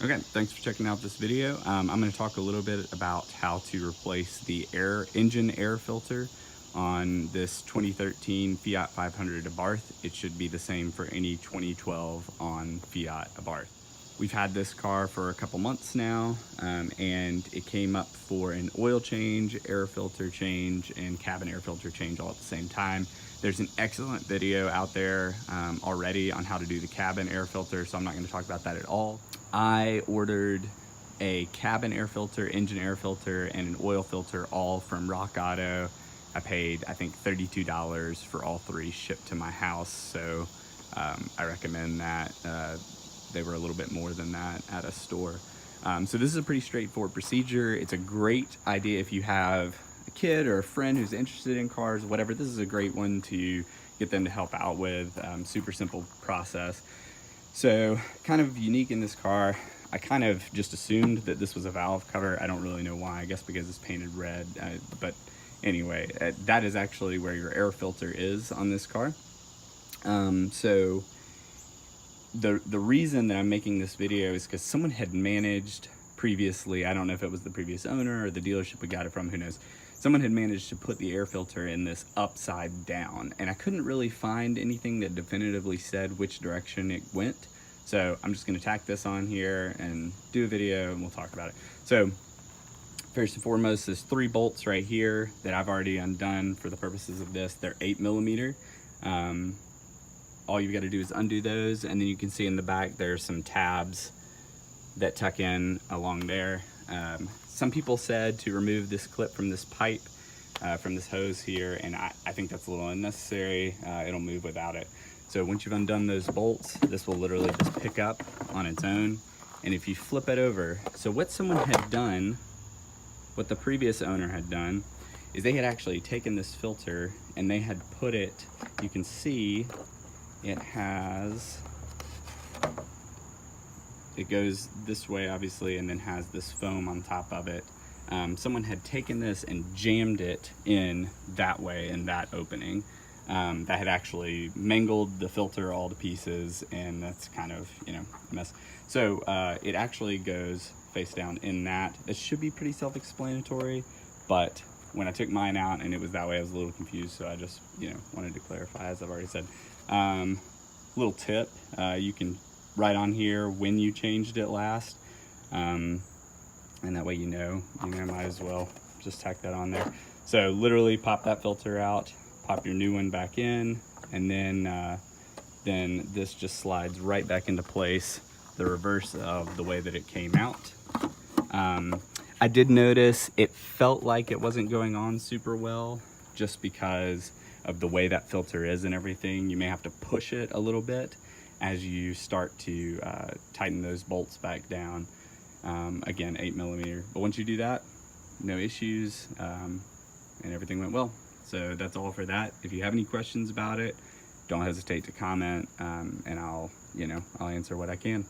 Okay, thanks for checking out this video. I'm going to talk a little bit about how to replace the engine air filter on this 2013 Fiat 500 Abarth. It should be the same for any 2012 on Fiat Abarth. We've had this car for a couple months now, and it came up for an oil change, air filter change, and cabin air filter change all at the same time. There's an excellent video out there already on how to do the cabin air filter, so I'm not going to talk about that at all. I ordered a cabin air filter, engine air filter, and an oil filter all from Rock Auto. I paid, I think, $32 for all three shipped to my house, so I recommend that. They were a little bit more than that at a store. So this is a pretty straightforward procedure. It's a great idea if you have a kid or a friend who's interested in cars, whatever. This is a great one to get them to help out with. Super simple process. So kind of unique in this car, I kind of just assumed that this was a valve cover. I don't really know why, I guess because it's painted red, but anyway, that is actually where your air filter is on this car. So the reason that I'm making this video is because someone had managed previously, I don't know if it was the previous owner or the dealership we got it from, who knows. Someone had managed to put the air filter in this upside down, and I couldn't really find anything that definitively said which direction it went. So I'm just gonna tack this on here and do a video and we'll talk about it. So first and foremost, there's 3 bolts right here that I've already undone for the purposes of this. They're 8mm. All you've got to do is undo those, and then you can see in the back there's some tabs that tuck in along there. Some people said to remove this clip from this pipe, from this hose here, and I think that's a little unnecessary. It'll move without it. So once you've undone those bolts, this will literally just pick up on its own. And if you flip it over, so what someone had done, what the previous owner had done, is they had actually taken this filter and they had put it, you can see it goes this way obviously, and then has this foam on top of it. Someone had taken this and jammed it in that way, in that opening. That had actually mangled the filter all to pieces, and that's kind of, you know, a mess. So it actually goes face down in that. It should be pretty self-explanatory, but when I took mine out and it was that way, I was a little confused, so I just, you know, wanted to clarify, as I've already said. Little tip, you can write on here when you changed it last, and that way you know, might as well just tack that on there. So literally pop that filter out, pop your new one back in, and then this just slides right back into place, the reverse of the way that it came out. I did notice it felt like it wasn't going on super well, just because of the way that filter is and everything. You may have to push it a little bit as you start to tighten those bolts back down. Again, 8mm, but once you do that, no issues, and everything went well. So that's all for that. If you have any questions about it, don't hesitate to comment, and I'll answer what I can.